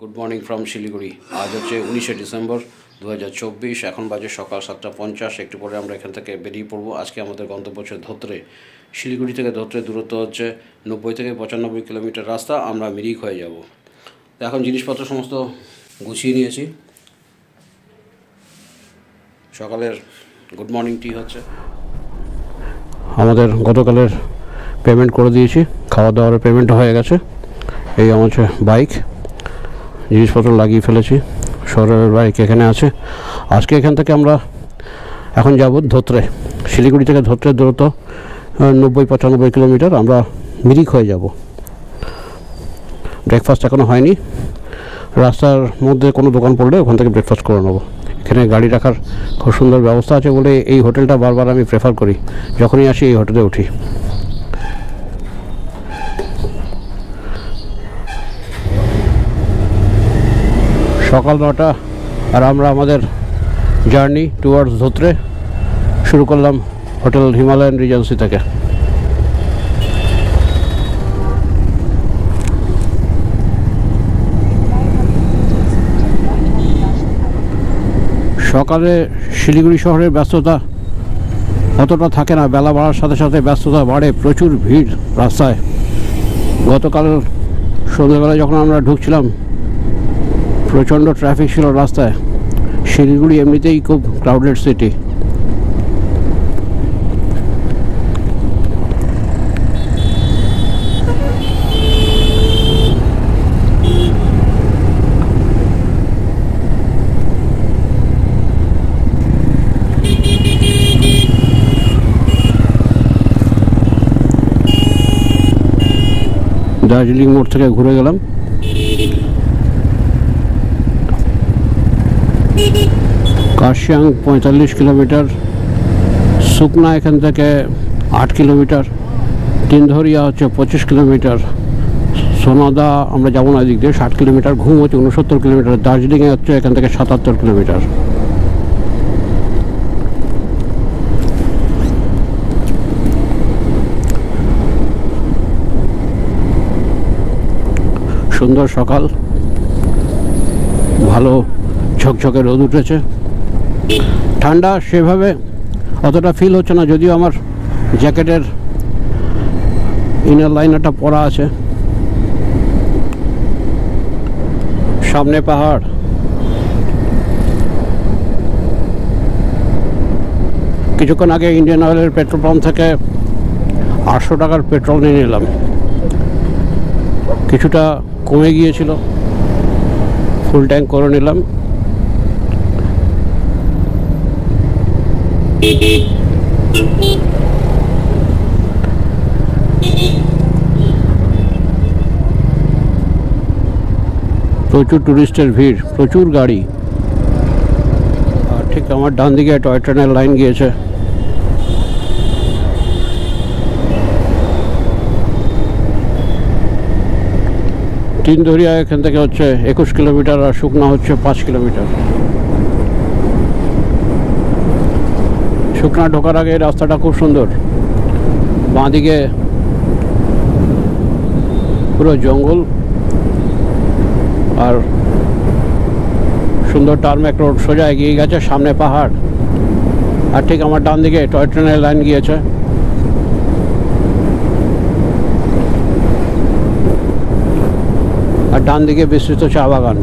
Good morning from Siliguri. আজ হচ্ছে 19শে December 2024। এখন বাজে সকাল 7:50। একটু পরে আমরা এখান থেকে বেরিয়ে পড়বো। আজকে আমাদের গন্তব্য হচ্ছে ধোত্রে। শিলিগুড়ি থেকে ধোত্রে দূরত্ব হচ্ছে 90 থেকে 95 কিলোমিটার রাস্তা। আমরা মিরিক হয়ে যাব। এখন জিনিসপত্র সমস্ত গুছিয়ে নিয়েছি। সকালের গুড মর্নিং টি হচ্ছে। আমাদের গতকালের পেমেন্ট করে দিয়েছি, খাওয়া দাওয়ার পেমেন্ট হয়ে গেছে। এই আমার বাইক, জিনিসপত্র লাগিয়ে ফেলেছি। শহরের বাইক এখানে আছে। আজকে এখান থেকে আমরা এখন যাব ধোত্রে। শিলিগুড়ি থেকে ধোত্রের দূরত্ব 90-95 কিলোমিটার। আমরা মিরিক হয়ে যাব। ব্রেকফাস্ট এখনও হয়নি। রাস্তার মধ্যে কোনো দোকান পড়লে ওখান থেকে ব্রেকফাস্ট করে নেবো। এখানে গাড়ি রাখার খুব সুন্দর ব্যবস্থা আছে বলে এই হোটেলটা বারবার আমি প্রেফার করি। যখনই আসি এই হোটেলে উঠি। সকাল 9টা আর আমরা আমাদের জার্নি টুয়ার্ডস ধোত্রে শুরু করলাম হোটেল হিমালয়ান রিজেন্সি থেকে। সকালে শিলিগুড়ি শহরের ব্যস্ততা অতটা থাকে না, বেলা বাড়ার সাথে সাথে ব্যস্ততা বাড়ে, প্রচুর ভিড় রাস্তায়। গতকাল সন্ধ্যেবেলায় যখন আমরা ঢুকছিলাম প্রচণ্ড ট্রাফিক ছিল রাস্তায়। শিলিগুড়ি এমনিতেই খুব ক্রাউডেড সিটি। দার্জিলিং মোড় থেকে ঘুরে গেলাম। কার্শিয়াং 45 কিলোমিটার, সুকনা এখান থেকে 8 কিলোমিটার, তিনধরিয়া হচ্ছে 25 কিলোমিটার, সোনাদা আমরা যাবো না এদিক দিয়ে 60 কিলোমিটার, ঘুম হচ্ছে 69 কিলোমিটার, দার্জিলিংয়ে হচ্ছে এখান থেকে 77 কিলোমিটার। সুন্দর সকাল, ভালো ঝকঝকে রোদ উঠেছে। ঠান্ডা সেভাবে অতটা ফিল হচ্ছে না, যদিও আমার জ্যাকেটের ইনার লাইনারটা পরা আছে। সামনে পাহাড়। কিছুক্ষণ আগে ইন্ডিয়ান অয়েলের পেট্রোল পাম্প থেকে 800 টাকার পেট্রোল নিয়ে নিলাম। কিছুটা কমে গিয়েছিল, ফুল ট্যাঙ্ক করে নিলাম। প্রচুর টুরিস্টের ভিড়, প্রচুর গাড়ি। আর ঠিক আমার ডান দিকে টয় ট্রেনের লাইন গিয়েছে। তিনধরিয়া এখান থেকে হচ্ছে 21 কিলোমিটার আর শুকনা হচ্ছে 5 কিলোমিটার। শুকনা ঢোকার আগে রাস্তাটা খুব সুন্দর। বাঁদিকে পুরো জঙ্গল আর সুন্দর টার্মেক রোড সোজা এগিয়ে গেছে, সামনে পাহাড়। আর ঠিক আমার ডান দিকে টয় ট্রেনের লাইন গিয়েছে। আর ডান দিকে বিস্তৃত চা বাগান।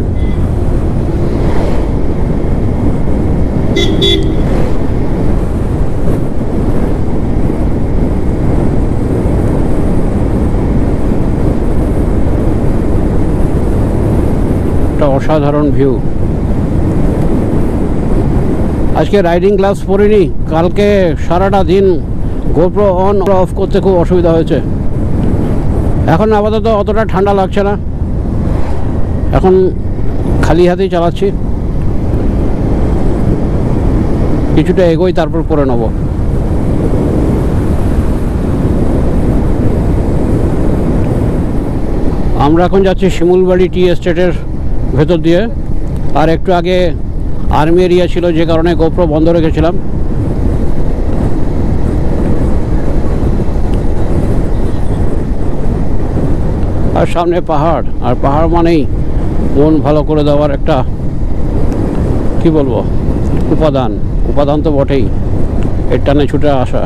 একটা অসাধারণ ভিউ। আজকে রাইডিং গ্লাভস পরিনি, কালকে সারাটা দিন গোপ্রো অন অফ করতে খুব অসুবিধা হয়েছে। এখন আপাতত অতটা ঠান্ডা লাগছে না, এখন খালি হাতেই চালাচ্ছি। কিছুটা এগোই তারপর পরে নেব। আমরা এখন যাচ্ছি শিমুলবাড়ি টি এস্টেটের ভেতর দিয়ে। আর একটু আগে আর্মি এরিয়া ছিল, যে কারণে গোপ্রো বন্ধ রেখেছিলাম। আর সামনে পাহাড়, আর পাহাড় মানেই মন ভালো করে দেওয়ার একটা কি বলবো উপাদান তো বটেই, এর টানে ছুটে আসা।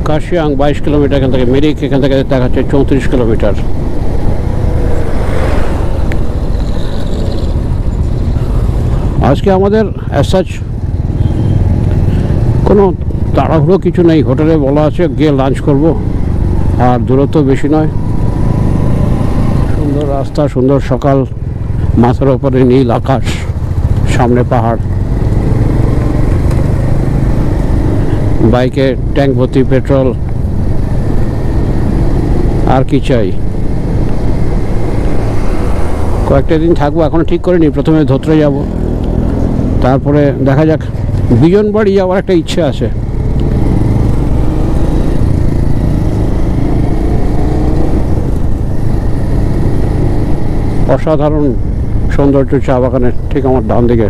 কার্শিয়াং 22 কিলোমিটার এখান থেকে, মিরিক এখান থেকে দেখাচ্ছে 34 কিলোমিটার। আজকে আমাদের অ্যাজ সাচ কোনো তাড়াহুড়ো কিছু নেই। হোটেলে বলা আছে গিয়ে লাঞ্চ করব, আর দূরত্ব বেশি নয়। সুন্দর রাস্তা, সুন্দর সকাল, মাথার ওপরে নীল আকাশ, সামনে পাহাড়, বাইকে ট্যাঙ্ক ভর্তি পেট্রোল, আর কি চাই। কয়েকটা দিন থাকবো, এখনো ঠিক করিনি। প্রথমে ধোত্রে যাব, তারপরে দেখা যাক। বিজনবাড়ি যাওয়ার একটা ইচ্ছে আছে। অসাধারণ সৌন্দর্য চা বাগানের ঠিক আমার ডান দিকে।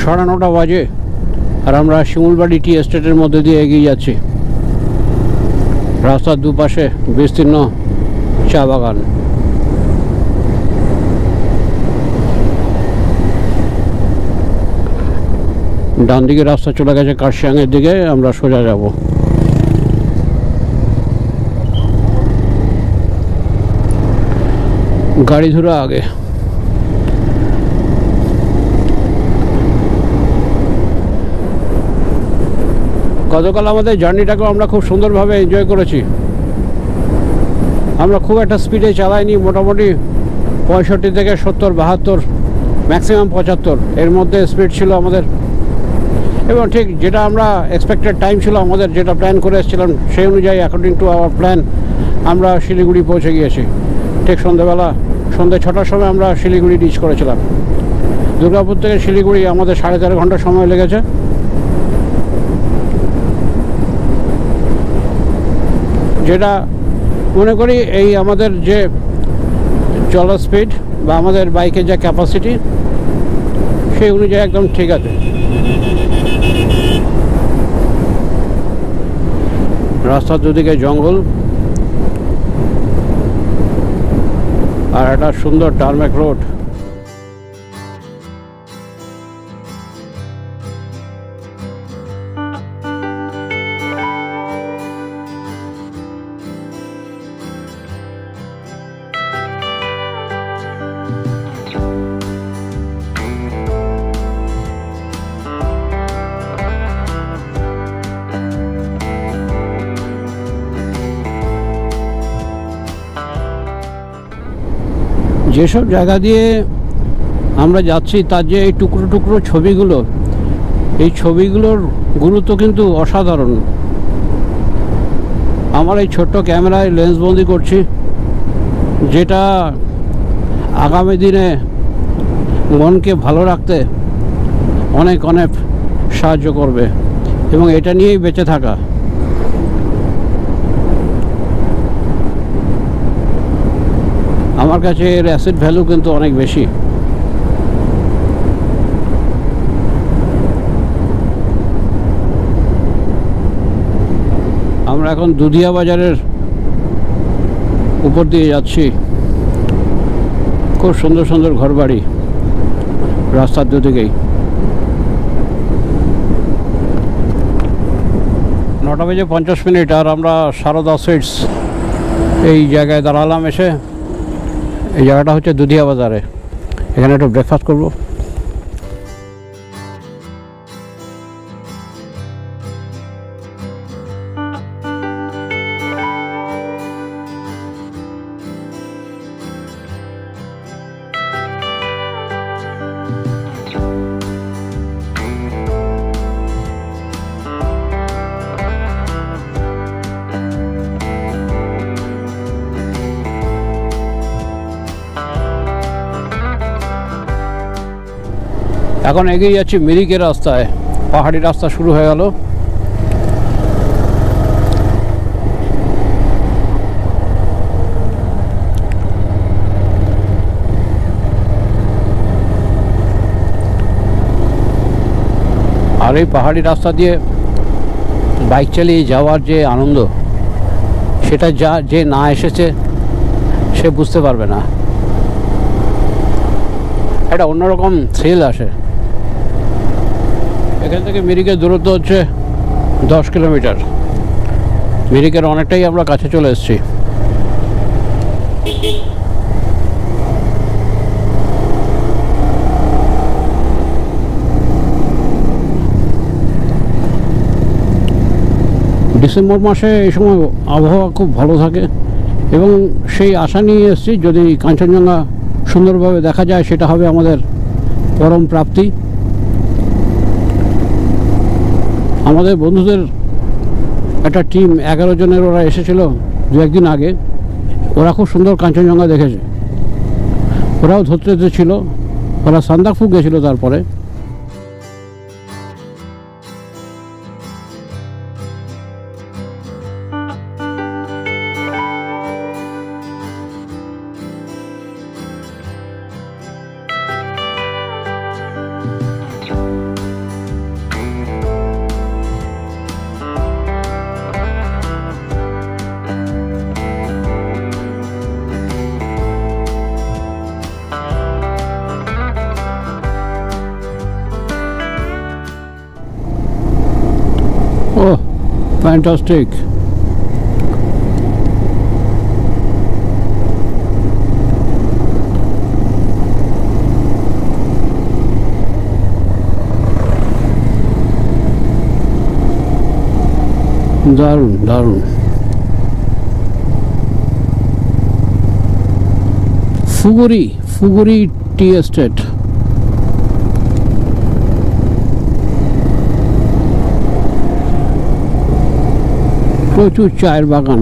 সাড়ে 9টা বাজে, আর আমরা শিমুলবাড়ি টি এস্টেটের মধ্যে দিয়ে এগিয়ে যাচ্ছি। রাস্তার দুপাশে বিস্তীর্ণ চা বাগান। ডান দিকে রাস্তা চলে গেছে কার্শিয়াংয়ের দিকে, আমরা সোজা যাব। গাড়ি ধরে আগে। গতকাল আমাদের জার্নিটাকেও আমরা খুব সুন্দরভাবে এনজয় করেছি। আমরা খুব একটা স্পিডে চালাইনি, মোটামুটি 65 থেকে 70, 72, ম্যাক্সিমাম 75 এর মধ্যে স্পিড ছিল আমাদের। এবং ঠিক যেটা আমরা এক্সপেক্টেড টাইম ছিল আমাদের, যেটা প্ল্যান করে এসেছিলাম সেই অনুযায়ী অ্যাকর্ডিং টু আওয়ার প্ল্যান আমরা শিলিগুড়ি পৌঁছে গিয়েছি। ঠিক সন্ধ্যে 6টার সময় আমরা শিলিগুড়ি রিচ করেছিলাম। দুর্গাপুর থেকে শিলিগুড়ি আমাদের 13.5 ঘন্টা সময় লেগেছে। যেটা মনে করি এই আমাদের যে চলার স্পিড বা আমাদের বাইকের যে ক্যাপাসিটি সেই অনুযায়ী একদম ঠিক আছে। রাস্তার দুদিকে জঙ্গল আর একটা সুন্দর টারম্যাক রোড। যেসব জায়গা দিয়ে আমরা যাচ্ছি তার যে এই টুকরো টুকরো ছবিগুলো, এই ছবিগুলোর গুরুত্ব কিন্তু অসাধারণ। আমার এই ছোট্ট ক্যামেরায় লেন্সবন্দি করছি, যেটা আগামী দিনে মনকে ভালো রাখতে অনেক অনেক সাহায্য করবে, এবং এটা নিয়েই বেঁচে থাকা। আমার কাছে এর অ্যাসেট ভ্যালু কিন্তু অনেক বেশি। আমরা এখন দুধিয়া বাজারের উপর দিয়ে যাচ্ছি। খুব সুন্দর সুন্দর ঘরবাড়ি রাস্তার দুদিকেই। 9:50 আর আমরা সারদা সুইটস এই জায়গায় দাঁড়ালাম এসে। এই জায়গাটা হচ্ছে দুধিয়া বাজারে। এখানে একটু ব্রেকফাস্ট করবো। এখন এগিয়ে যাচ্ছি মিরিকের রাস্তায়। পাহাড়ি রাস্তা শুরু হয়ে গেল। আর এই পাহাড়ি রাস্তা দিয়ে বাইক চালিয়ে যাওয়ার যে আনন্দ, সেটা যে না এসেছে সে বুঝতে পারবে না। একটা অন্যরকম থ্রিল আসে। এখান থেকে মিরিকের দূরত্ব হচ্ছে 10 কিলোমিটার। মিরিকের অনেকটাই আমরা কাছে চলে এসেছি। ডিসেম্বর মাসে এই সময় আবহাওয়া খুব ভালো থাকে এবং সেই আশা নিয়ে এসেছি, যদি কাঞ্চনজঙ্ঘা সুন্দরভাবে দেখা যায় সেটা হবে আমাদের পরম প্রাপ্তি। আমাদের বন্ধুদের একটা টিম 11 জনের ওরা এসেছিল 2-1 দিন আগে। ওরা খুব সুন্দর কাঞ্চনজঙ্ঘা দেখেছে। ওরাও ধরতে ছিল, ওরা সান্দাকফু গেছিল। তারপরে Oh, fantastic. দারুণ দারুণ। ফুগুরি টি এস্টেট। প্রচুর চায়ের বাগান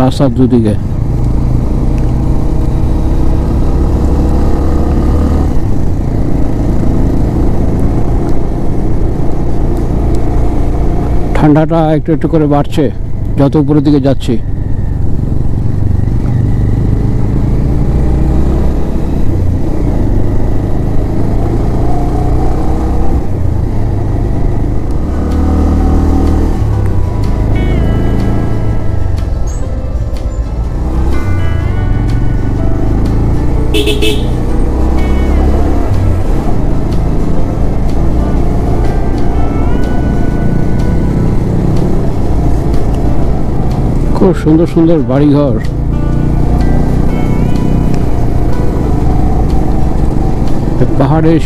রাস্তার দুদিকে। ঠান্ডাটা একটু একটু করে বাড়ছে যত উপরের দিকে যাচ্ছি। খুব সুন্দর সুন্দর বাড়িঘর। পাহাড়ের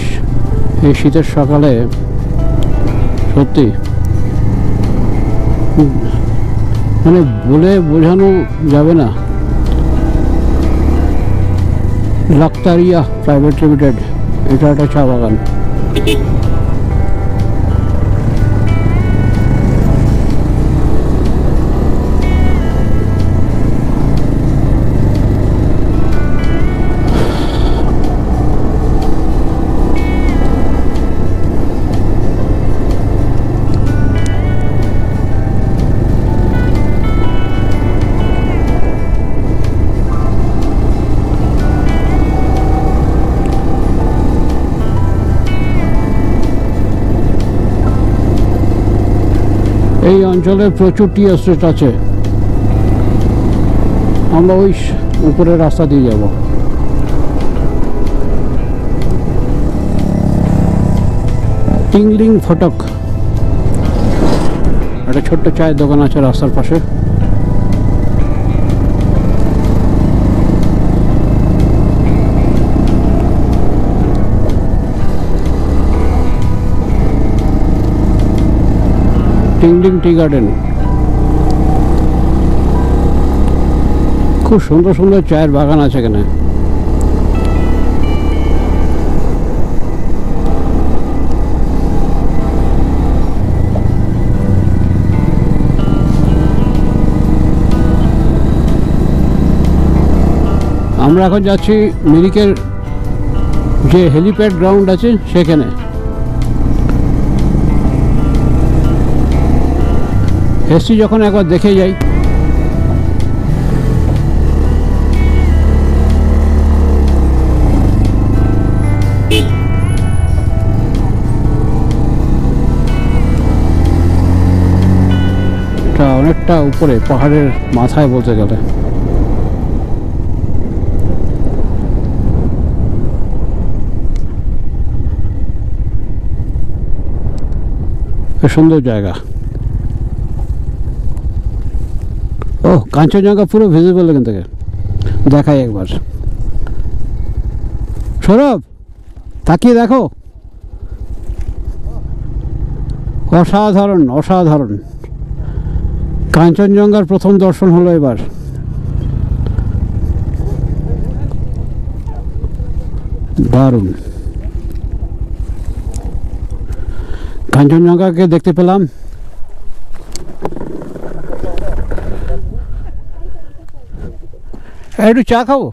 এই শীতের সকালে সত্যি মানে বলে বোঝানো যাবে না। লাক্তারিয়া প্রাইভেট লিমিটেড, এটা একটা চা বাগান। এই অঞ্চলে প্রচুর টি এস্টেট আছে। আমরা ওই উপরের রাস্তা দিয়ে যাব। টিংলিং ফটক, একটা ছোট্ট চায়ের দোকান আছে রাস্তার পাশে। Tingling tea garden. খুব সুন্দর সুন্দর চায়ের বাগান আছে এখানে। আমরা এখন যাচ্ছি মিরিকের যে হেলিপ্যাড গ্রাউন্ড আছে সেখানে। এসছি যখন একবার দেখে যাই। অনেকটা উপরে পাহাড়ের মাথায় বলতে গেলে। সুন্দর জায়গা। ও কাঞ্চনজঙ্ঘা পুরো ভিজিবল এখান থেকে দেখাই একবার। সৌরভ তাকিয়ে দেখো, অসাধারণ অসাধারণ। কাঞ্চনজঙ্ঘার প্রথম দর্শন হলো এবার। দারুণ। কাঞ্চনজঙ্ঘাকে দেখতে পেলাম। একটু চা খাবো,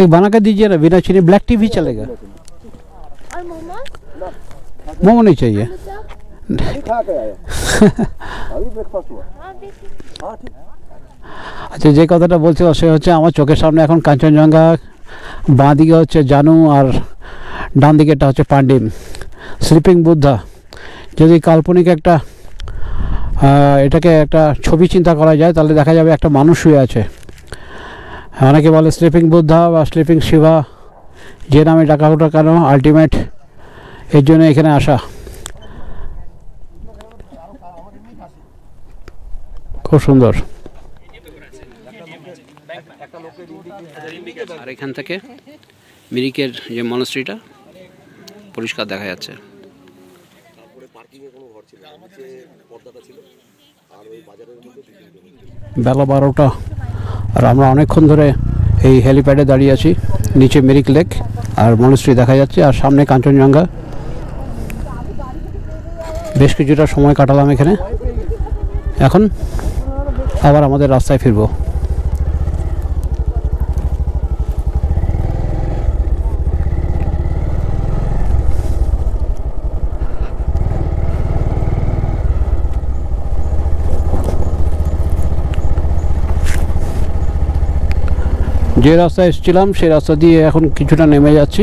एक बना कर दीजिए ना बिना चीनी। ब्लैक टी भी चलेगा। और मोमो नहीं चाहिए। আচ্ছা, যে কথাটা বলছিল সে হচ্ছে আমার চোখের সামনে এখন কাঞ্চনজঙ্ঘা, বাঁ দিকে হচ্ছে জানু আর ডান দিকেটা হচ্ছে পান্ডিম, স্লিপিং বুদ্ধা। যদি কাল্পনিক একটা এটাকে একটা ছবি চিন্তা করা যায় তাহলে দেখা যাবে একটা মানুষ শুয়ে আছে। অনেকে বলে স্লিপিং বুদ্ধা বা স্লিপিং শিবা, যে নামে ডাকা ওঠা কেন, আলটিমেট এর জন্য এখানে আসা। খুব সুন্দর। আর এখান থেকে মিরিকের যে মনস্ট্রিটা পরিষ্কার দেখা যাচ্ছে। বেলা 12টা আর আমরা অনেকক্ষণ ধরে এই হেলিপ্যাডে দাঁড়িয়ে আছি। নিচে মিরিক লেক আর মনস্ট্রি দেখা যাচ্ছে, আর সামনে কাঞ্চনজঙ্ঘা। বেশ কিছুটা সময় কাটালাম এখানে। এখন আবার আমাদের রাস্তায় ফিরবো। যে রাস্তায় এসেছিলাম সেই রাস্তা দিয়ে এখন কিছুটা নেমে যাচ্ছি।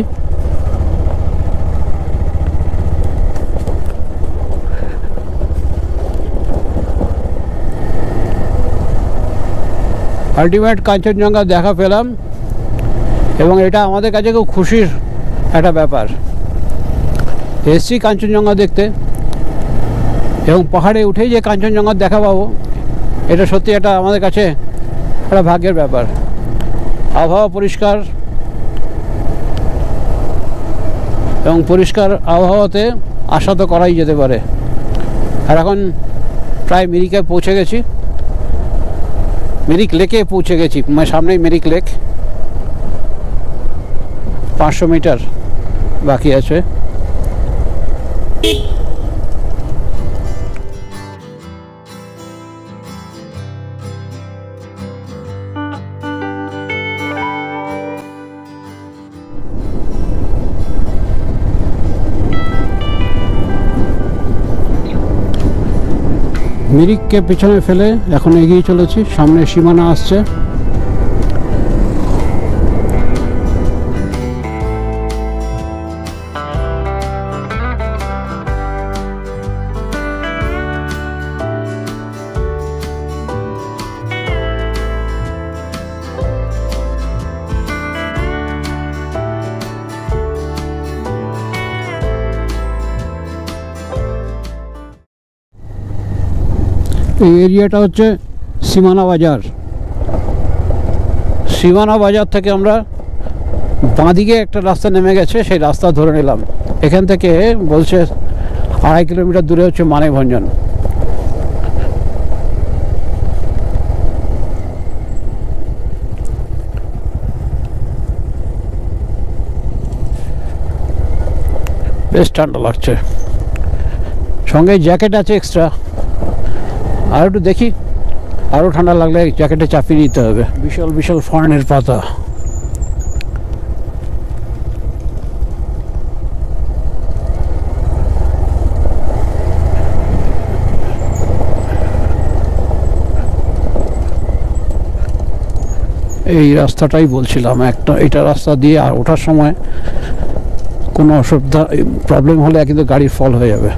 আলটিমেট কাঞ্চনজঙ্ঘা দেখা পেলাম এবং এটা আমাদের কাছে খুব খুশির একটা ব্যাপার। এসছি কাঞ্চনজঙ্ঘা দেখতে এবং পাহাড়ে উঠেই যে কাঞ্চনজঙ্ঘা দেখা পাবো, এটা সত্যি এটা আমাদের কাছে একটা ভাগ্যের ব্যাপার। আবহাওয়া পরিষ্কার এবং পরিষ্কার আবহাওয়াতে আশা তো করাই যেতে পারে। আর এখন প্রায় মিরিকে পৌঁছে গেছি, মিরিক লেকে পৌঁছে গেছি। সামনেই মিরিক লেক, 500 মিটার বাকি আছে। মিরিককে পিছনে ফেলে এখন এগিয়ে চলেছি। সামনে সীমানা আসছে। এই এরিয়াটা হচ্ছে সীমানা বাজার। সীমানা বাজার থেকে আমরা বাঁদিকে একটা রাস্তা নেমে গেছে, সেই রাস্তা ধরে নিলাম। এখান থেকে বলছে 2.5 কিলোমিটার দূরে হচ্ছে মানেভঞ্জন। বেশ ঠান্ডা লাগছে, সঙ্গে জ্যাকেট আছে এক্সট্রা। আর একটু দেখি, আরও ঠান্ডা লাগলে জ্যাকেটে চাপিয়ে নিতে হবে। বিশাল বিশাল ফার্নের পাতা। এই রাস্তাটাই বলছিলাম, একটা এটা রাস্তা দিয়ে আর ওঠার সময় কোনো অসুবিধা প্রবলেম হলে কিন্তু গাড়ির ফল হয়ে যাবে।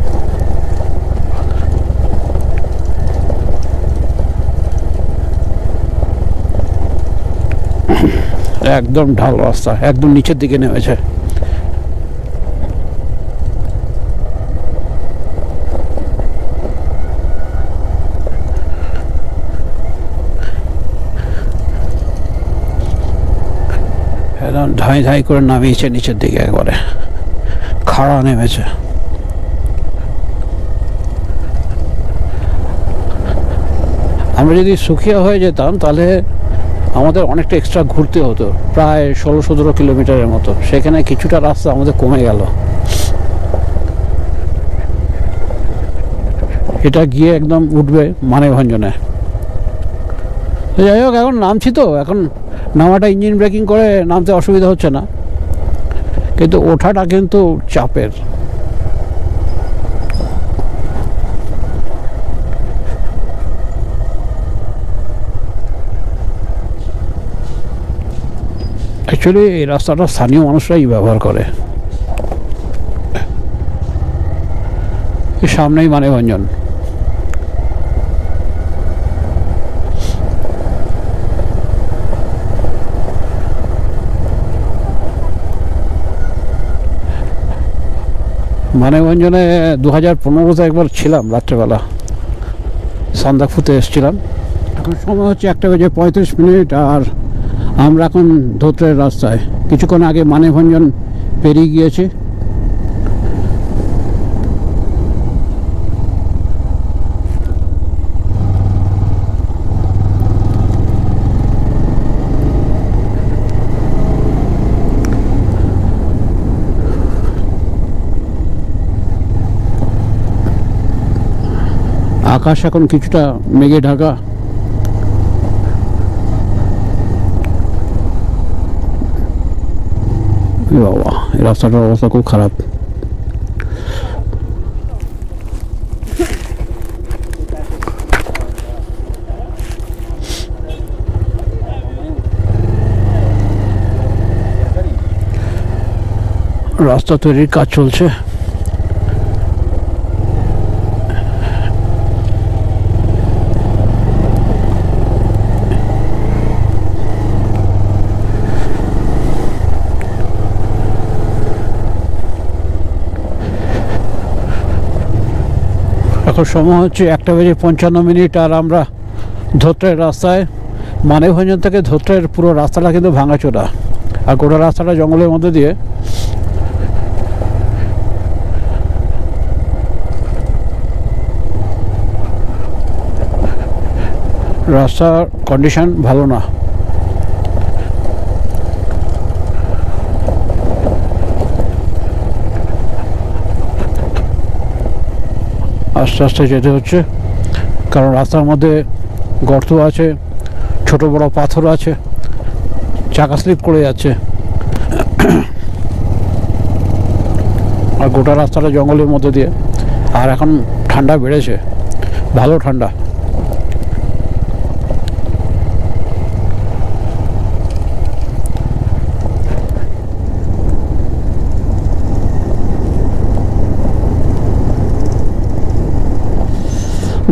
একদম ঢাল রাস্তা, একদম নিচের দিকে নেমেছে। একদম ধাই ধাই করে নামিয়েছে নিচের দিকে, একবারে খাড়া নেমেছে। আমরা যদি সুখিয়া হয়ে যেতাম তাহলে আমাদের অনেকটা এক্সট্রা ঘুরতে হতো, প্রায় 16-17 কিলোমিটারের মতো। সেখানে কিছুটা রাস্তা আমাদের কমে গেল। এটা গিয়ে একদম উঠবে মানেভঞ্জনে। যাই হোক, এখন নামছি তো, এখন নামাটা ইঞ্জিন ব্রেকিং করে নামতে অসুবিধা হচ্ছে না, কিন্তু ওঠাটা কিন্তু চাপের। অ্যাকচুয়ালি এই রাস্তাটা স্থানীয় মানুষরাই ব্যবহার করে। সামনেই মানেভঞ্জন। মানেভঞ্জনে 2015-তে একবার ছিলাম রাত্রেবেলা, সান্দাকফুতে এসেছিলাম। এখন সময় হচ্ছে 1:35, আর আমরা এখন ধোত্রের রাস্তায়। কিছুক্ষণ আগে মানেভঞ্জন পেরিয়ে গিয়েছি। আকাশ এখন কিছুটা মেঘে ঢাকা। বাবা, এই রাস্তাটার অবস্থা খুব খারাপ। রাস্তা তৈরির কাজ চলছে। এখন সময় হচ্ছে 1:55, আর আমরা ধোত্রের রাস্তায়। মানেভঞ্জন থেকে ধোত্রের পুরো রাস্তাটা কিন্তু ভাঙাচোরা, আর গোটা রাস্তাটা জঙ্গলের মধ্যে দিয়ে। রাস্তার কন্ডিশন ভালো না। আস্তে আস্তে যেতে হচ্ছে, কারণ রাস্তার মধ্যে গর্ত আছে, ছোট বড় পাথর আছে, চাকা স্লিপ করে যাচ্ছে। আর গোটা রাস্তাটা জঙ্গলের মধ্যে দিয়ে। আর এখন ঠান্ডা বেড়েছে, ভালো ঠান্ডা।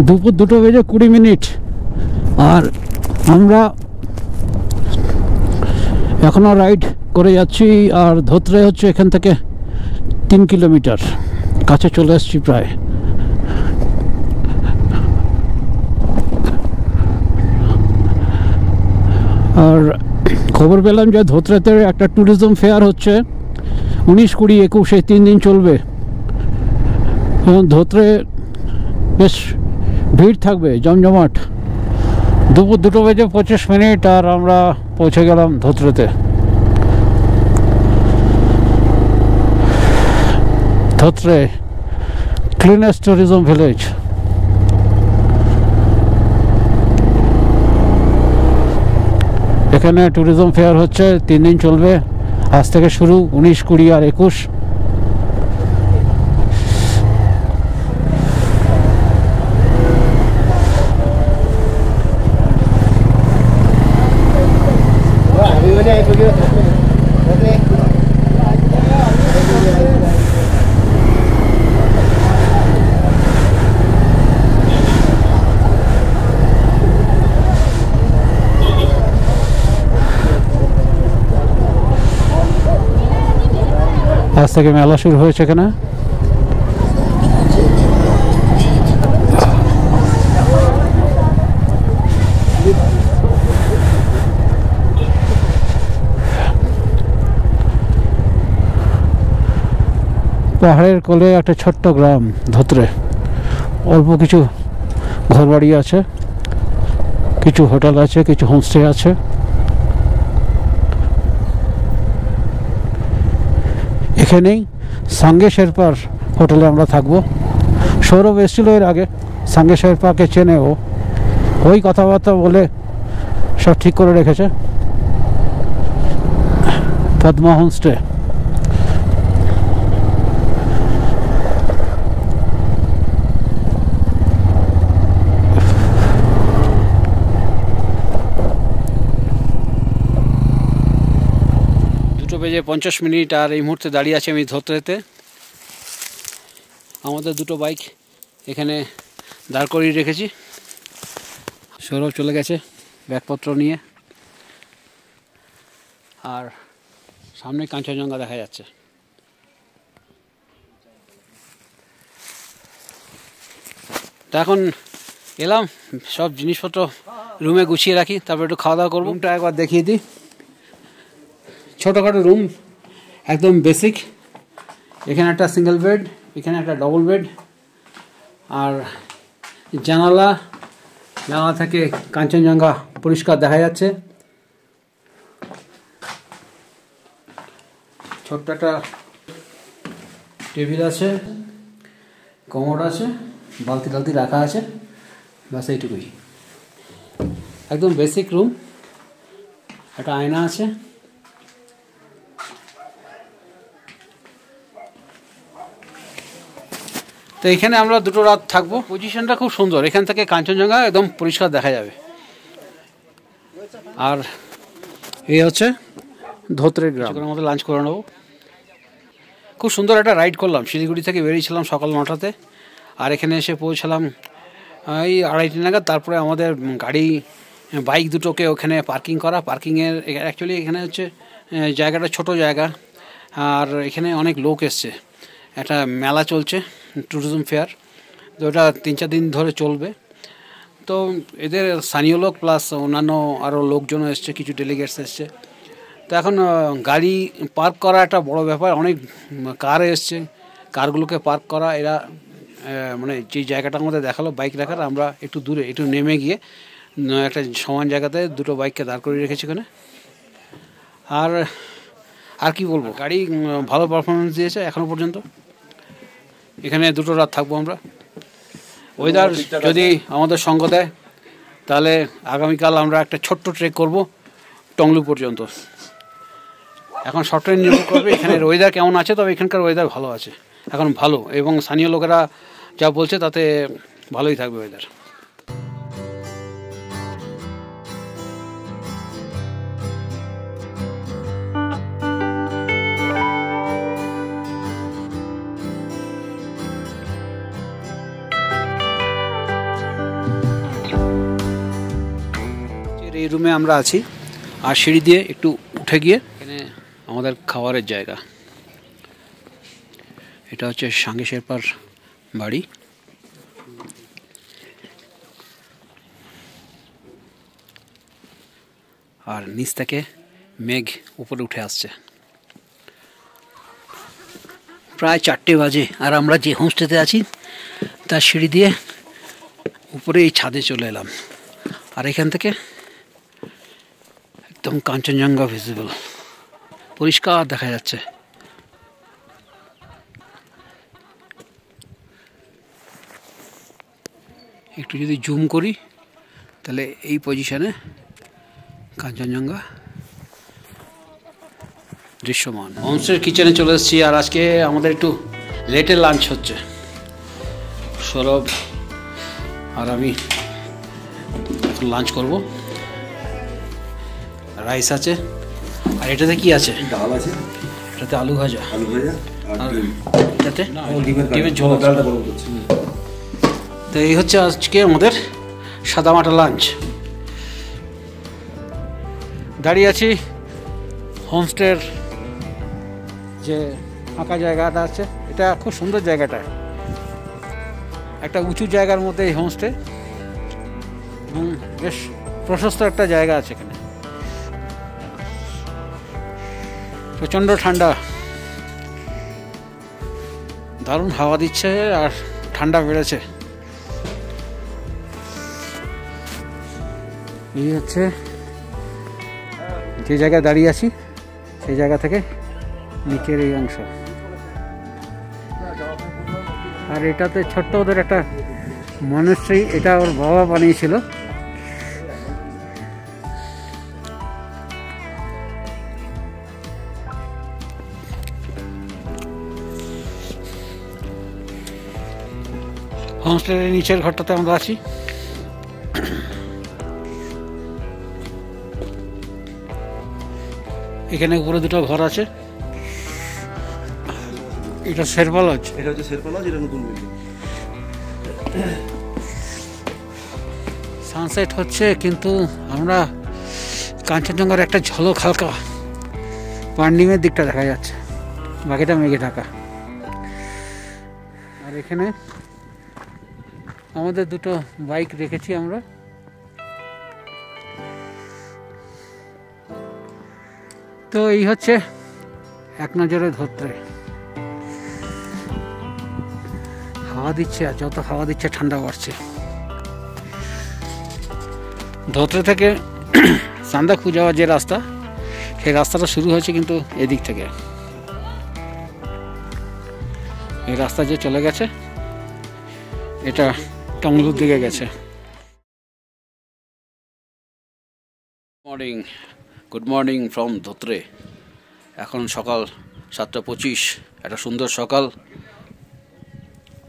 দুপুর 2:20, আর আমরা এখনও রাইড করে যাচ্ছি। আর ধোত্রে হচ্ছে এখান থেকে 3 কিলোমিটার, কাছে চলে এসেছি প্রায়। আর খবর পেলাম যে ধোত্রেতে একটা ট্যুরিজম ফেয়ার হচ্ছে 19, 20, 21, এই 3 দিন চলবে। ধোত্রে বেশ ভিড় থাকবে, জমজমাট। দুপুর 2:25, আর আমরা পৌঁছে গেলাম ধোত্রেতে। Dhotrey cleanest tourism village. এখানে ট্যুরিজম ফেয়ার হচ্ছে, 3 দিন চলবে। আজ থেকে শুরু, 19, 20, আর 21। আজ থেকে মেলা শুরু হয়েছে এখানে। পাহাড়ের কোলে একটা ছোট্ট গ্রাম ধোত্রে, অল্প কিছু ঘরবাড়ি আছে, কিছু হোটেল আছে, কিছু হোমস্টে আছে। এখানেই সাঙ্গে শেরপার হোটেলে আমরা থাকবো। সৌরভ এসেছিল এর আগে, সাঙ্গে শেরপাকে চেনে ও, ওই কথাবার্তা বলে সব ঠিক করে রেখেছে। পদ্মা হোমস্টে। বেজে 50 মিনিট, আর এই মুহূর্তে দাঁড়িয়ে আছি আমি ধোত্রেতে। আমাদের দুটো বাইক এখানে দাঁড় করিয়ে রেখেছি। সৌরভ চলে গেছে ব্যাগপত্র নিয়ে, আর সামনে কাঞ্চনজঙ্ঘা দেখা যাচ্ছে। তা এখন এলাম, সব জিনিসপত্র রুমে গুছিয়ে রাখি, তারপর একটু খাওয়া দাওয়া করবো। রুমটা একবার দেখিয়ে দিই। ছোটোখাটো রুম, একদম বেসিক। এখানে একটা সিঙ্গেল বেড, এখানে একটা ডবল বেড, আর জানালা থেকে কাঞ্চনজঙ্ঘা পরিষ্কার দেখা যাচ্ছে। ছোট্ট একটা টেবিল আছে, কমোড আছে, বালতি টালতি রাখা আছে, ব্যাস এইটুকুই। একদম বেসিক রুম। একটা আয়না আছে। তো এখানে আমরা দুটো রাত থাকবো। পজিশনটা খুব সুন্দর, এখান থেকে কাঞ্চনজঙ্ঘা একদম পরিষ্কার দেখা যাবে। আর এই হচ্ছে ধোত্রের গ্রাম। আমাদের লাঞ্চ করে নেবো। খুব সুন্দর একটা রাইড করলাম। শিলিগুড়ি থেকে বেরিয়েছিলাম সকাল 9টাতে, আর এখানে এসে পৌঁছালাম এই 2:30 নাগাদ। তারপরে আমাদের বাইক দুটোকে ওখানে পার্কিং করা। পার্কিংয়ের অ্যাকচুয়ালি এখানে হচ্ছে জায়গাটা ছোট জায়গা, আর এখানে অনেক লোক এসছে। একটা মেলা চলছে, ট্যুরিজম ফেয়ার, তো ওটা 3-4 দিন ধরে চলবে। তো এদের স্থানীয় লোক প্লাস অন্যান্য আরও লোকজনও এসছে, কিছু ডেলিগেটস এসছে। তো এখন গাড়ি পার্ক করা একটা বড় ব্যাপার। অনেক কার এসছে, কারগুলোকে পার্ক করা। এরা মানে যে জায়গাটার মধ্যে দেখালো বাইক রাখার, আমরা একটু দূরে একটু নেমে গিয়ে একটা সমান জায়গাতে দুটো বাইককে দাঁড় করিয়ে রেখেছি ওখানে। আর কি বলবো, গাড়ি ভালো পারফরমেন্স দিয়েছে এখনও পর্যন্ত। এখানে দুটো রাত থাকবো আমরা। ওয়েদার যদি আমাদের সঙ্গ দেয়, তাহলে আগামীকাল আমরা একটা ছোট্ট ট্রেক করব টংলু পর্যন্ত। এখন সফটওয়্যার নির্ভর করবে এখানের ওয়েদার কেমন আছে। তবে এখানকার ওয়েদার ভালো আছে, এখন ভালো, এবং স্থানীয় লোকেরা যা বলছে তাতে ভালোই থাকবে ওয়েদার। এই রুমে আমরা আছি, আর সিঁড়ি দিয়ে একটু উঠে গিয়ে এখানে আমাদের খাবারের জায়গা। এটা হচ্ছে সাঙ্গে শেরপার বাড়ি। আর নিচ থেকে মেঘ উপরে উঠে আসছে। প্রায় 4টে বাজে, আর আমরা যে হোমস্টেতে আছি তার সিঁড়ি দিয়ে উপরে এই ছাদে চলে এলাম। আর এখান থেকে একদম কাঞ্চনজঙ্ঘা ভিজিবল, পরিষ্কার দেখা যাচ্ছে। একটু যদি জুম করি তাহলে এই পজিশনে কাঞ্চনজঙ্ঘা দৃশ্যমান। হোমস্টের কিচেনে চলে এসেছি, আর আজকে আমাদের একটু লেটে লাঞ্চ হচ্ছে। সৌরভ আর আমি লাঞ্চ করব। রাইস আছে, আর এটাতে কি আছে? ডাল আছে, এটাতে আলু ভাজা, আর এটাতে ডিমের ঝোল। তো এই হচ্ছে আজকে আমাদের সাদামাটা লাঞ্চ। দাঁড়িয়ে আছি হোমস্টের যে ফাঁকা জায়গাটা আছে, এটা খুব সুন্দর জায়গাটা, একটা উঁচু জায়গার মধ্যে এই হোমস্টে, এবং বেশ প্রশস্ত একটা জায়গা আছে এখানে। প্রচণ্ড ঠান্ডা, দারুণ হাওয়া দিচ্ছে আর ঠান্ডা বেড়েছে। এই হচ্ছে যে জায়গায় দাঁড়িয়ে আছি, সেই জায়গা থেকে নিচের এই অংশ। আর এটাতে ছোট্ট ওদের একটা মনেস্ট্রি, এটা ওর বাবা বানিয়েছিল। হোমস্টের নিচের ঘরটাতে আমরা আছি। এখানে উপরে দুটো ঘর আছে। এটা শেরপা লজ, এটা হচ্ছে শেরপা লজ, এটা নতুন বিল্ডিং। সানসেট হচ্ছে, কিন্তু আমরা কাঞ্চনজঙ্ঘার একটা ঝলক হালকা পান্ডিমের দিকটা দেখা যাচ্ছে, বাকিটা মেঘে ঢাকা। আর এখানে আমাদের দুটো বাইক রেখেছি আমরা। তো এই হচ্ছে এক নজরে ধরতে। হাওয়া দিচ্ছে, আর যত হাওয়া দিচ্ছে ঠান্ডা বাড়ছে। ধোত্রে থেকে চান্দাখু যাওয়ার যে রাস্তা, সেই রাস্তাটা শুরু হয়েছে কিন্তু এদিক থেকে। এই রাস্তা যে চলে গেছে, এটা টংলুর দিকে গেছে। Good morning from Dhotrey. এখন সকাল 7:25, একটা সুন্দর সকাল,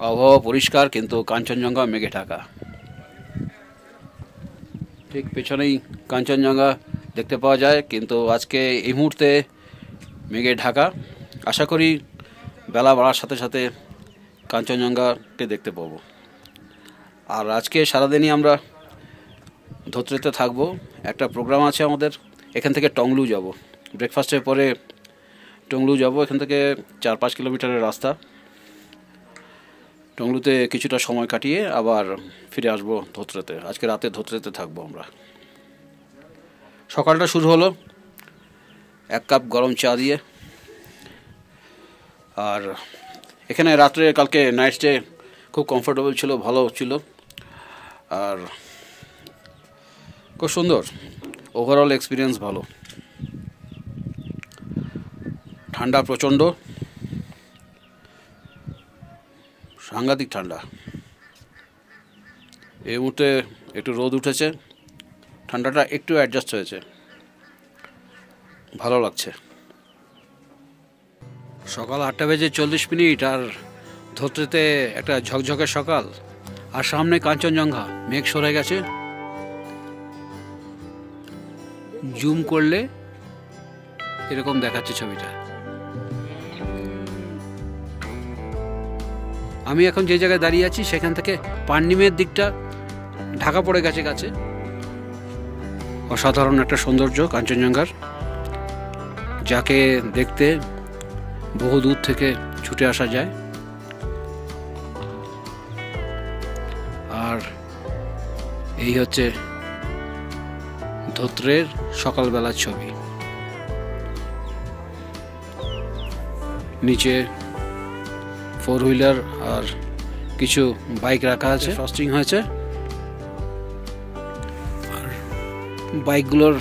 আবহাওয়া পরিষ্কার, কিন্তু কাঞ্চনজঙ্ঘা মেঘে ঢাকা। ঠিক পেছনেই কাঞ্চনজঙ্ঘা দেখতে পাওয়া যায়, কিন্তু আজকে এই মুহূর্তে মেঘে ঢাকা। আশা করি বেলা বাড়ার সাথে সাথে কাঞ্চনজঙ্ঘাকে দেখতে পাবো। আর আজকে সারাদিনই আমরা ধোত্রেতে থাকবো। একটা প্রোগ্রাম আছে আমাদের, এখান থেকে টংলু যাব। ব্রেকফাস্টের পরে টংলু যাব। এখান থেকে 4-5 কিলোমিটারের রাস্তা। টংলুতে কিছুটা সময় কাটিয়ে আবার ফিরে আসবো ধোত্রেতে। আজকে রাতে ধোত্রেতে থাকবো আমরা। সকালটা শুরু হলো 1 কাপ গরম চা দিয়ে। আর এখানে রাত্রে কালকে নাইট স্টে খুব কমফোর্টেবল ছিল, ভালো ছিল, আর খুব সুন্দর ওভারঅল এক্সপিরিয়েন্স ভালো। ঠান্ডা প্রচণ্ড, সাংঘাতিক ঠান্ডা। এই মুহূর্তে একটু রোদ উঠেছে, ঠান্ডাটা একটু অ্যাডজাস্ট হয়েছে, ভালো লাগছে। সকাল 8:40 আর ধোত্রেতে একটা ঝকঝকে সকাল, আর সামনে কাঞ্চনজঙ্ঘা, মেঘ সরে গেছে। জুম করলে এরকম দেখাচ্ছে ছবিটা। আমি এখন যে জায়গায় দাঁড়িয়ে আছি সেখান থেকে পান্ডিমের দিকটা ঢাকা পড়ে গেছে গাছে। অসাধারণ একটা সৌন্দর্য কাঞ্চনজঙ্ঘার, যাকে দেখতে বহু দূর থেকে ছুটে আসা যায়। আর এই হচ্ছে ধোত্রের সকালবেলার ছবি। নিচে 4 হুইলার আর কিছু বাইক রাখা আছে, ফ্রস্টিং হয়েছে, আর বাইকগুলোর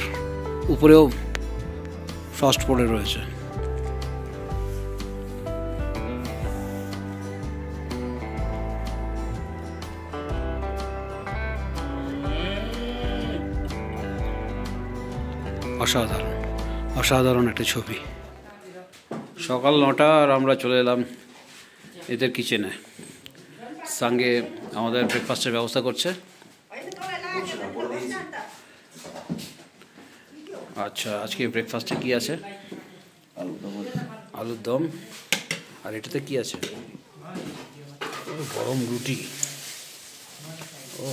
উপরেও ফ্রস্ট পড়ে রয়েছে। অসাধারণ অসাধারণ একটা ছবি। সকাল 9টা আর আমরা চলে এলাম এদের কিচেনে। সঙ্গে আমাদের ব্রেকফাস্টের ব্যবস্থা করছে। আচ্ছা, আজকে ব্রেকফাস্টে কি আছে? আলুর দম। আর এটাতে কি আছে? গরম রুটি। ও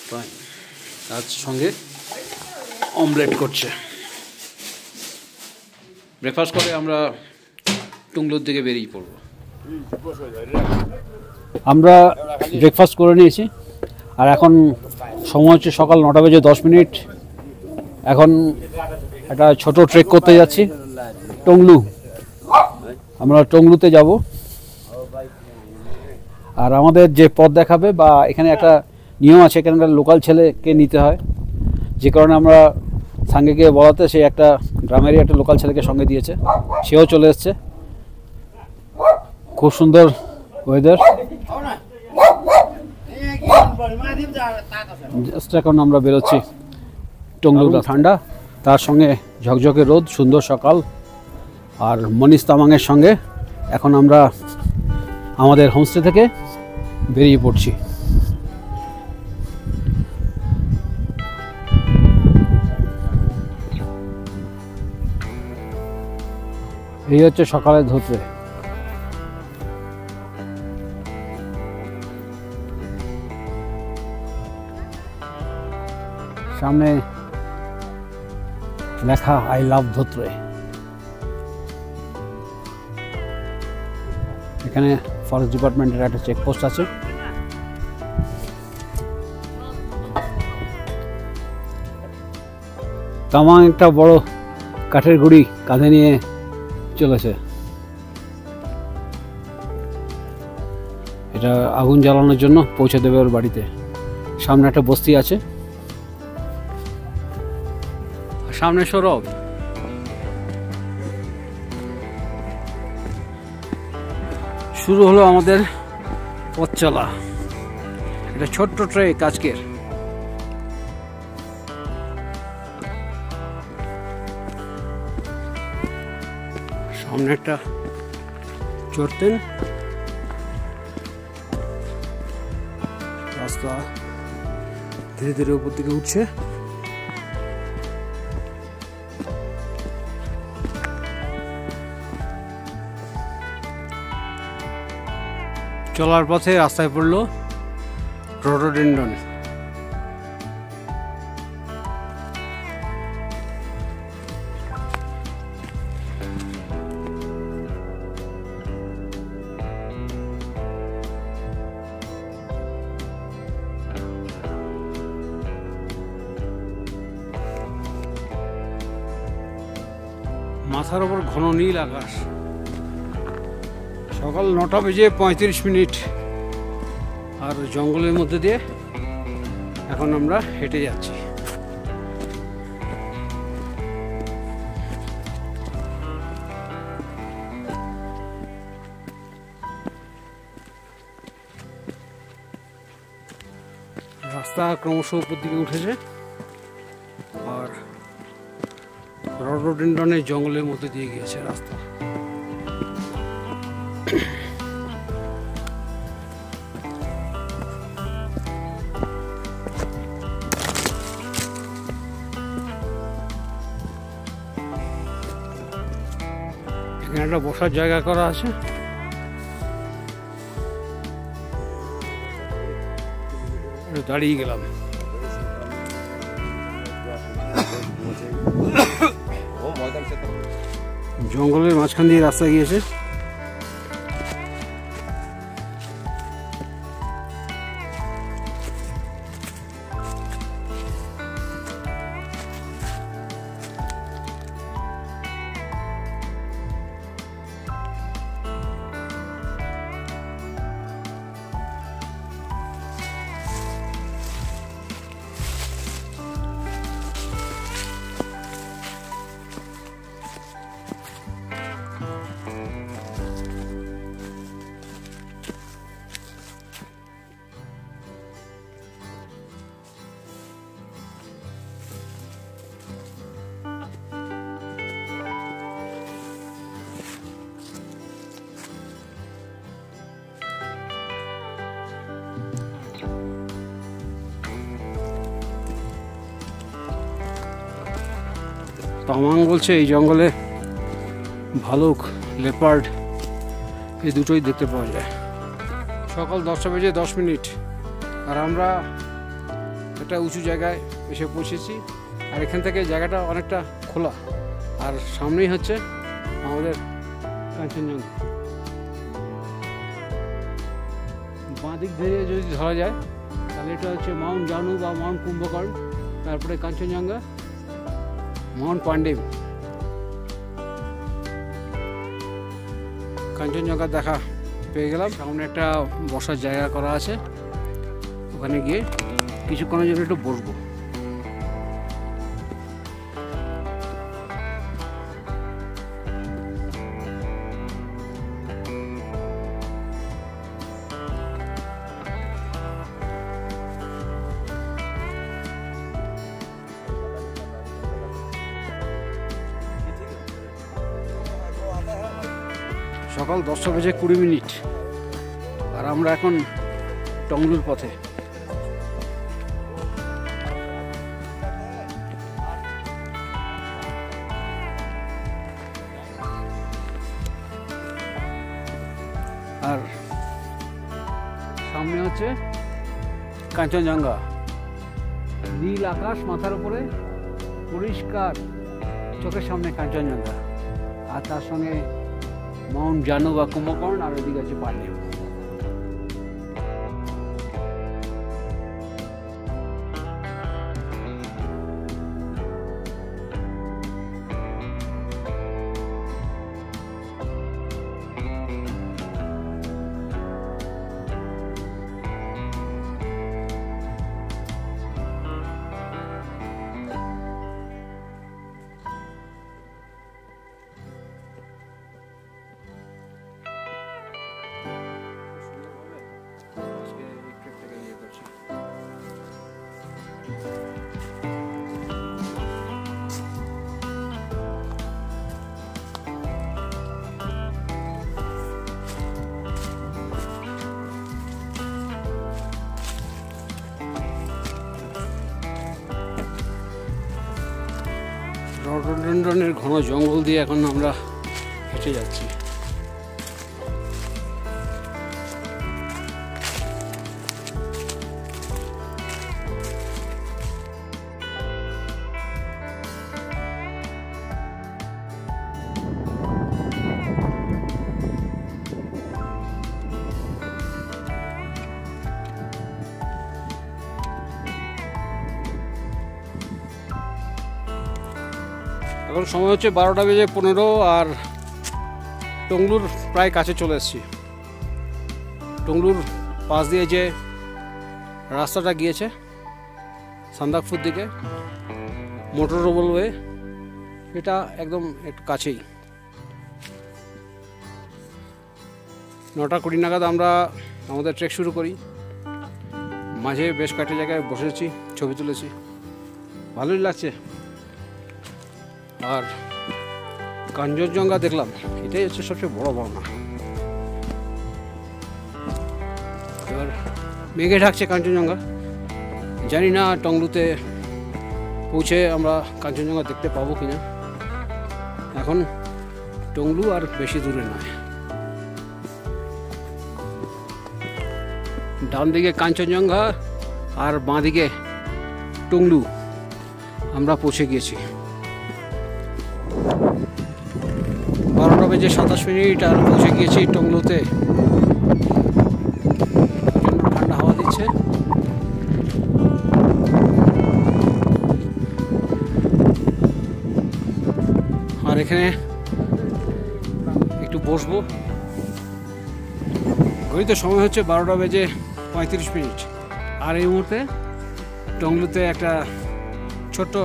ফাইন। তার সঙ্গে অমলেট করছে। ব্রেকফাস্ট করে আমরা টুংলুর দিকে বেরিয়ে পড়ব। আমরা ব্রেকফাস্ট করে নিয়েছি আর এখন সময় হচ্ছে সকাল 9:10। এখন একটা ছোট ট্রেক করতে যাচ্ছি টংলু। আমরা টংলুতে যাব আর আমাদের যে পথ দেখাবে বা এখানে একটা নিয়ম আছে, এখানকার লোকাল ছেলেকে নিতে হয়, যে কারণে আমরা সাঙ্গেকে বলাতে সে একটা গ্রামেরই একটা লোকাল ছেলেকে সঙ্গে দিয়েছে, সেও চলে এসছে। খুব সুন্দর ওয়েদার। জাস্ট এখন আমরা বেরোচ্ছি টংলু। ঠান্ডা, তার সঙ্গে ঝকঝকে রোদ, সুন্দর সকাল আর মনীষ তামাংয়ের সঙ্গে এখন আমরা আমাদের হোমস্টে থেকে বেরিয়ে পড়ছি। এই হচ্ছে সকালের ধোত্রে। সামনে লেখা আই লাভ ধোত্রে। এখানে ফরেস্ট ডিপার্টমেন্টের একটা চেকপোস্ট আছে। তামাং একটা বড় কাঠের গুড়ি কাঁধে নিয়ে চলেছে। এটা আগুন জ্বালানোর জন্য পৌঁছে দেবে ওর বাড়িতে। সামনে একটা বস্তি আছে, সামনে সরব। শুরু হলো আমাদের পথ চলা। এটা ছোট্ট ট্রেক আজকের। সামনে একটা চড়তেন রাস্তা ধীরে ধীরে উপর দিকে উঠছে। চলার পথে রাস্তায় পড়লো রডোডেন্ড্রন। মাথার ওপর ঘন নীল আকাশ। সকাল 9:35 আর জঙ্গলের মধ্যে দিয়ে এখন আমরা হেঁটে যাচ্ছি। রাস্তা ক্রমশ উপর দিকে উঠেছে আর রডোডেন্ড্রনের জঙ্গলের মধ্যে দিয়ে গিয়েছে রাস্তা। এখানে একটা বসার জায়গা করা আছে। দাঁড়িয়ে গেলাম। জঙ্গলের মাঝখান দিয়ে রাস্তা গিয়েছে। তামাং বলছে এই জঙ্গলে ভালুক, লেপার্ড এই দুটোই দেখতে পাওয়া যায়। সকাল 10:10 আর আমরা একটা উঁচু জায়গায় এসে পৌঁছেছি। আর এখান থেকে জায়গাটা অনেকটা খোলা আর সামনেই হচ্ছে আমাদের কাঞ্চনজঙ্ঘা। বাঁ দিক ধরে যদি ধরা যায় তাহলে এটা হচ্ছে মাউন্ট জানু বা মাউন্ট কুম্ভকর্ণ, তারপরে কাঞ্চনজঙ্ঘা, মাউন্ট পান্ডেম। কাঞ্চনজঙ্ঘা দেখা পেয়ে গেলাম। সামনে একটা বসার জায়গা করা আছে, ওখানে গিয়ে কিছুক্ষণের জন্য একটু বসবো। সকাল 10:20 আর আমরা এখন টংলুর পথে। আর সামনে হচ্ছে কাঞ্চনজঙ্ঘা, নীল আকাশ মাথার উপরে, পরিষ্কার চোখের সামনে কাঞ্চনজঙ্ঘা, আর তার সঙ্গে মাউন্ট জানু বা কুম্ভকর্ণ, আর ওদিকে আছে পান্ডেম। রডোডেনড্রনের ঘন জঙ্গল দিয়ে এখন আমরা হেঁটে যাচ্ছি। এখন সময় হচ্ছে 12:15 আর টংলুর প্রায় কাছে চলে এসেছি। টংলুর পাশ দিয়ে যে রাস্তাটা গিয়েছে সান্দাকফুর দিকে, মোটর রোবলওয়ে, এটা একদম একটু কাছেই। 9:20 নাগাদ আমরা আমাদের ট্রেক শুরু করি। মাঝে বেশ কয়েকটা জায়গায় বসেছি, ছবি তুলেছি, ভালোই লাগছে। আর কাঞ্চনজঙ্ঘা দেখলাম, এটাই হচ্ছে সবচেয়ে বড় পাওনা। এবার মেঘে ঢাকছে কাঞ্চনজঙ্ঘা, জানি না টংলুতে পৌঁছে আমরা কাঞ্চনজঙ্ঘা দেখতে পাবো কিনা। এখন টংলু আর বেশি দূরে নয়, ডান দিকে কাঞ্চনজঙ্ঘা আর বাঁ দিকে টংলু আমরা পৌঁছে গিয়েছি। 12:27 আর পৌঁছে গিয়েছি টংলুতে। ঠান্ডা হাওয়া দিচ্ছে। আর এখানে একটু বসবো। ঘড়িতে সময় হচ্ছে 12:35। আর এই মুহূর্তে টংলুতে একটা ছোট্ট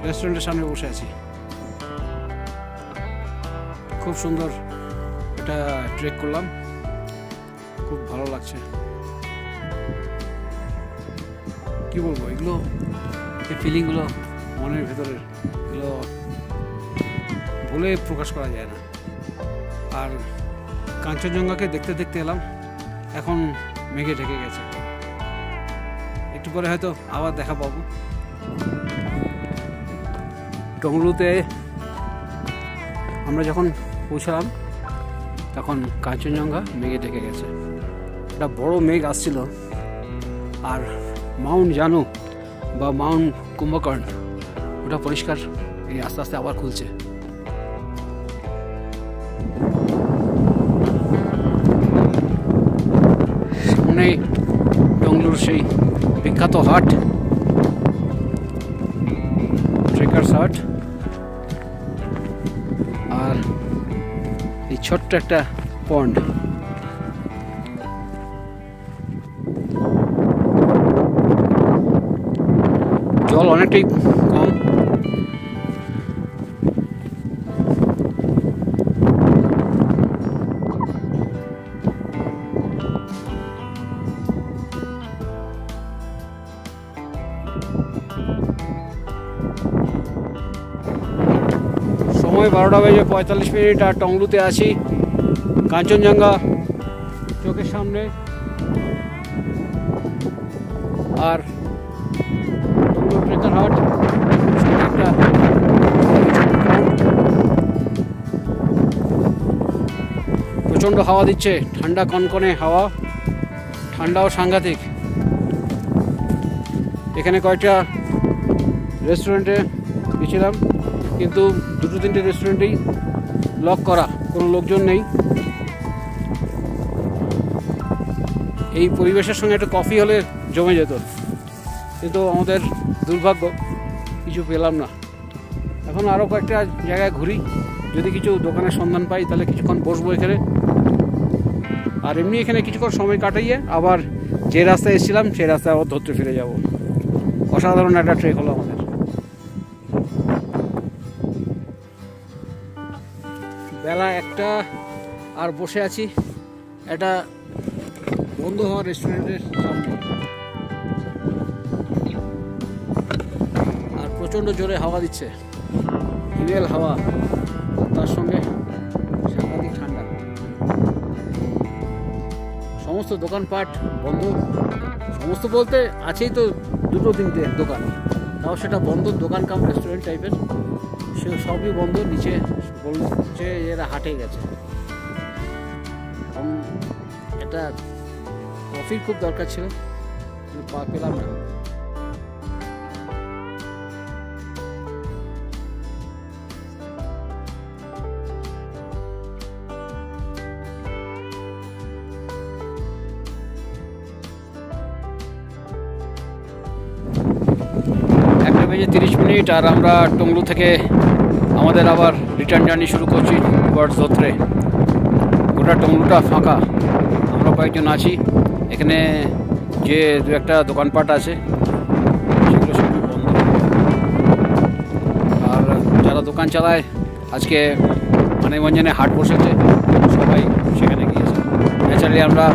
রেস্টুরেন্টের সামনে বসে আছি। খুব সুন্দর একটা ট্রেক করলাম, খুব ভালো লাগছে। কি বলবো, এগুলো এই ফিলিংগুলো মনের ভেতরের, এগুলো বলে প্রকাশ করা যায় না। আর কাঞ্চনজঙ্ঘাকে দেখতে দেখতে এলাম, এখন মেঘে ঢেকে গেছে। একটু পরে হয়তো আবার দেখা পাবো। টংলুতে আমরা যখন পৌঁছালাম তখন কাঞ্চনজঙ্ঘা মেঘে ঢেকে গেছে, একটা বড় মেঘ আসছিল। আর মাউন্ট জানু বা মাউন্ট কুম্ভকর্ণ ওটা পরিষ্কার, এই আস্তে আস্তে আবার খুলছে। সামনেই টংলুর সেই বিখ্যাত হাট, ট্রেকার্স হাট। আর এই ছোট্ট একটা পন্ড, জল অনেকটাই কম। সময় 12:45 আর টংলুতে আছি। কাঞ্চনজঙ্ঘা চোখের সামনে, আর টংলু ট্রেকার হাট একটা প্রচণ্ড হাওয়া দিচ্ছে, ঠান্ডা কনকনে হাওয়া, ঠান্ডাও সাংঘাতিক। এখানে কয়েকটা রেস্টুরেন্টে গেছিলাম, কিন্তু 2-3টে রেস্টুরেন্টেই লক করা, কোনো লোকজন নেই। এই পরিবেশের সঙ্গে একটা কফি হলে জমে যেত, কিন্তু আমাদের দুর্ভাগ্য কিছু পেলাম না। এখন আরও কয়েকটা জায়গায় ঘুরি, যদি কিছু দোকানের সন্ধান পাই তাহলে কিছুক্ষণ বসবো এখানে। আর এমনি এখানে কিছুক্ষণ সময় কাটাইয়ে আবার যে রাস্তায় এসেছিলাম সেই রাস্তায় আবার ধরতে ফিরে যাব। অসাধারণ একটা ট্রেক হলো আমাদের। বেলা 1টা আর বসে আছি একটা বন্ধ হওয়া রেস্টুরেন্টের সামনে, আর প্রচণ্ড জোরে হাওয়া দিচ্ছে, হিমেল হাওয়া, তার সঙ্গে সাংঘাতিক ঠান্ডা। সমস্ত দোকানপাট বন্ধ, সমস্ত বলতে আছেই তো 2-3টে দোকান, তাও সেটা বন্ধ, দোকান কাম রেস্টুরেন্ট টাইপের, সে সবই বন্ধ। নিচে বলছে এরা হাটে গেছে। একটা কফির খুব দরকার ছিল, পেলাম না। একটা বেজে 30 মিনিট, আর আমরা টংলু থেকে আমাদের আবার রিটার্ন জার্নি শুরু করছি টুয়ার্ডস ধোত্রে। গোটা টংলুটা ফাঁকা, আমরা কয়েকজন আছি। এখানে যে 2-একটা দোকানপাট আছে সেগুলো সবই বন্ধ, আর যারা দোকান চালায় আজকে মানিকগঞ্জে হাট বসেছে, সবাই সেখানে গিয়েছে। ন্যাচারালি আমরা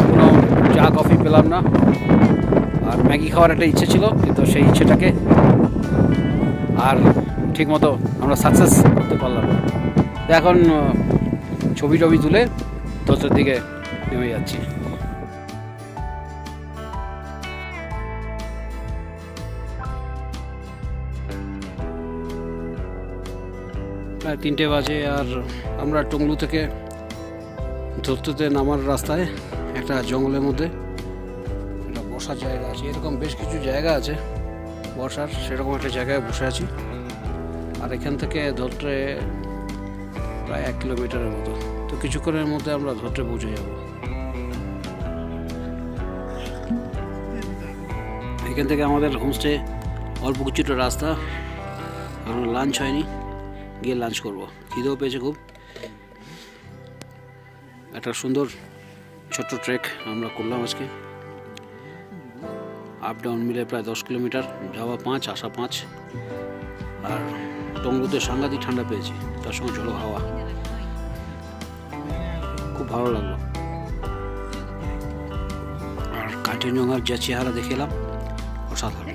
কোনো চা কফি পেলাম না, আর ম্যাগি খাওয়ার একটা ইচ্ছে ছিল, কিন্তু সেই ইচ্ছেটাকে আর ঠিকমতো আমরা সাকসেস করতে পারলাম না। এখন ছবি টবি তুলে ধোত্রের দিকে নেমে যাচ্ছি। প্রায় 3টে বাজে, আর আমরা টংলু থেকে ধোত্রেতে নামার রাস্তায় একটা জঙ্গলের মধ্যে একটা বসার জায়গা আছে। এরকম বেশ কিছু জায়গা আছে বসার, সেরকম একটা জায়গায় বসে আছি। আর এখান থেকে ধোত্রে প্রায় 1 কিলোমিটারের মতো, তো কিছুক্ষণের মধ্যে আমরা ধোত্রে পৌঁছে যাব। এখান থেকে আমাদের হোমস্টে অল্প কিছুটা রাস্তা, কারণ লাঞ্চ হয়নি, গিয়ে লাঞ্চ করবো। খিদেও পেয়েছে খুব। একটা সুন্দর ছোট্ট ট্রেক আমরা করলাম আজকে, আপ ডাউন মিলে প্রায় 10 কিলোমিটার, যাওয়া 5 আসা 5। আর টংলুতে সাংঘাতিক ঠান্ডা পেয়েছি, তার সঙ্গে ঝোড়ো হাওয়া, খুব ভালো লাগলো। আর কাঞ্চনজঙ্ঘার যা চেহারা দেখে এলাম, অসাধারণ।